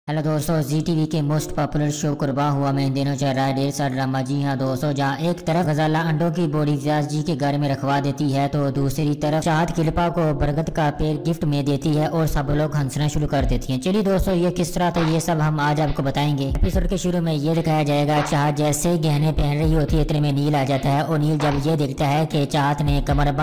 Hello दोस्तों, जी TV के most popular show कुर्बान हुआ में इन दिनों चल रहा है ढेर सारा ड्रामा। जी हाँ दोस्तों, जहाँ एक तरफ गजाला अंडों की बोरी व्यास जी के घर में रखवा देती है तो दूसरी तरफ चाहत किलपा को बरगद का पेड़ गिफ्ट में देती है और सब लोग हंसना शुरू कर देती हैं। चलिए दोस्तों, ये किस तरह था ये सब हम आज आपको बताएंगे। एपिसोड के शुरू में ये दिखाया जाएगा, चाहत जैसे गहने पहन रही होती है इतने में नील आ जाता है और नील जब ये देखता है कि चाहत ने कमर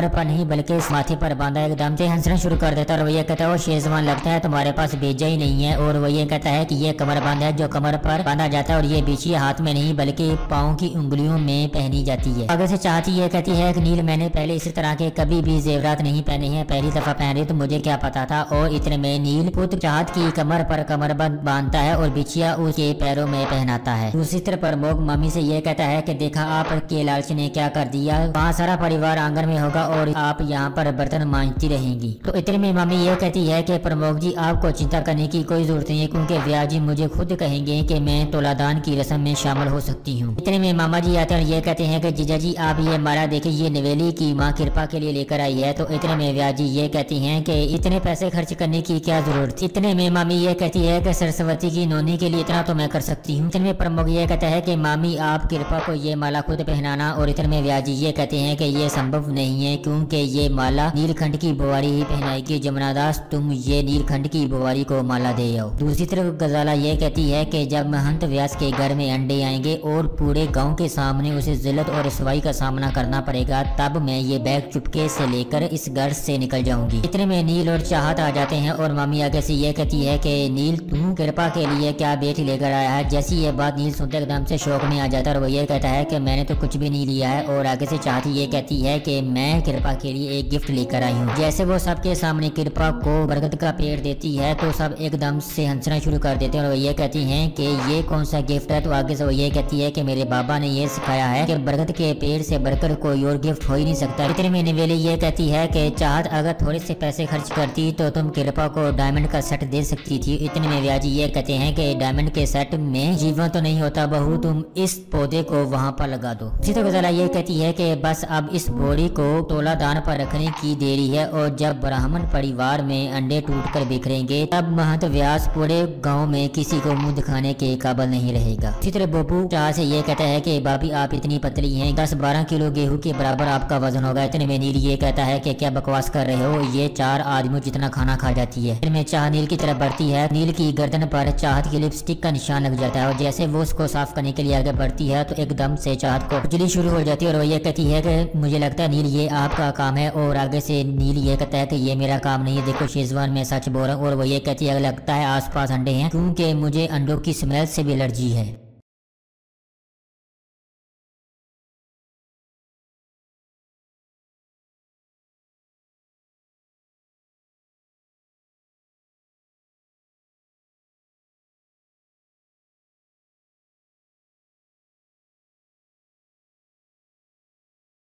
पर नहीं बल्कि माथे पर बांधा, एकदम से हंसना शुरू कर देता है और वो ये कहता है वो शेजवान लगता है तुम्हारे पास भेजा ही नहीं है। और वो ये कहता है कि ये कमरबंद है जो कमर पर बांधा जाता है और ये बिछिया हाथ में नहीं बल्कि पाँव की उंगलियों में पहनी जाती है। आगे से चाहती ये कहती है कि नील मैंने पहले इस तरह के कभी भी जेवरात नहीं पहने हैं, पहली दफा पहन रही तो मुझे क्या पता था। और इतने में नील पुत्र चाहत की कमर पर कमरबंद बांधता है और बिछिया उसके पैरों में पहनाता है। दूसरी तरफ प्रमोद मम्मी से ये कहता है कि देखा आप के लालच ने क्या कर दिया, वहाँ सारा परिवार आंगन में होगा और आप यहाँ पर बर्तन मांजती रहेंगी। तो इतने में मम्मी ये कहती है कि प्रमोद जी आपको चिंता करने की कोई जरूरत नहीं है क्योंकि व्यास जी मुझे खुद कहेंगे कि मैं तोलादान की रस्म में शामिल हो सकती हूँ। इतने में मामा जी आते हैं और ये कहते हैं कि जीजा जी आप ये माला देखिए, ये नवेली की माँ कृपा के लिए लेकर आई है। तो इतने में व्यास जी ये कहती हैं कि इतने पैसे खर्च करने की क्या जरूरत। इतने में मामी ये कहती है कि सरस्वती की नोनी के लिए इतना तो मैं कर सकती हूँ। इतने में प्रमुख ये कहता है कि मामी आप कृपा को ये माला खुद पहनाना। और इतने में व्यास जी ये कहते हैं कि ये संभव नहीं है क्योंकि ये माला नीलखंड की बुआरी ही पहनाएगी। जमुनादास तुम ये नीलखंड की बुआरी को माला दे आओ। दूसरी तरफ गजाला ये कहती है कि जब महंत व्यास के घर में अंडे आएंगे और पूरे गांव के सामने उसे जिल्लत और रसवाई का सामना करना पड़ेगा, तब मैं ये बैग चुपके से लेकर इस घर से निकल जाऊंगी। इतने में नील और चाहत आ जाते हैं और मामी आगे से ये कहती है कि नील तू कृपा के लिए क्या बेटी लेकर आया है। जैसी ये बात नील सुनते एकदम से शौक में आ जाता है और वो ये कहता है कि मैंने तो कुछ भी नहीं लिया है। और आगे से चाहत ये कहती है कि मैं कृपा के लिए एक गिफ्ट लेकर आई हूँ। जैसे वो सबके सामने कृपा को बरगद का पेड़ देती है तो सब एकदम से हंसना शुरू कर देते हैं और वो ये कहती हैं कि ये कौन सा गिफ्ट है। तो आगे से वो ये कहती है कि मेरे बाबा ने ये सिखाया है कि बरगद के पेड़ से बढ़कर कोई और गिफ्ट हो ही नहीं सकता। इतने में नवेली ये कहती है कि चाहत अगर थोड़े से पैसे खर्च करती तो तुम कृपा को डायमंड का सेट दे सकती थी। इतने में व्याजी ये कहते हैं कि डायमंड के सेट में जीवन तो नहीं होता बहू, तुम इस पौधे को वहाँ पर लगा दो। इसी तरह गजाला ये कहती है कि बस अब इस बोरी को तोला दान पर रखने की देरी है और जब ब्राह्मण परिवार में अंडे टूटकर बिखरेंगे तब महंत व्यास पूरे गाँव में किसी को मुंह दिखाने के काबिल नहीं रहेगा। इसी तरह बब्बू चाह से ये कहता है कि भाभी आप इतनी पतली हैं, 10-12 किलो गेहूं के बराबर आपका वजन होगा। इतने में नील ये कहता है कि क्या बकवास कर रहे हो, ये 4 आदमियों जितना खाना खा जाती है। इनमें चाह नील की तरफ बढ़ती है, नील की गर्दन पर चाहत की लिपस्टिक का निशान लग जाता है और जैसे वो उसको साफ करने के लिए आगे बढ़ती है तो एकदम से चाहत को खुजली शुरू हो जाती है और वो ये कहती है कि मुझे लगता है नील ये आपका काम है। और आगे से नील ये कहता है कि ये मेरा काम नहीं है, देखो शेजवान मैं सच बोल रहा हूँ। और वो ये कहती है लगता है आसपास अंडे हैं क्योंकि मुझे अंडों की स्मेल से भी एलर्जी है।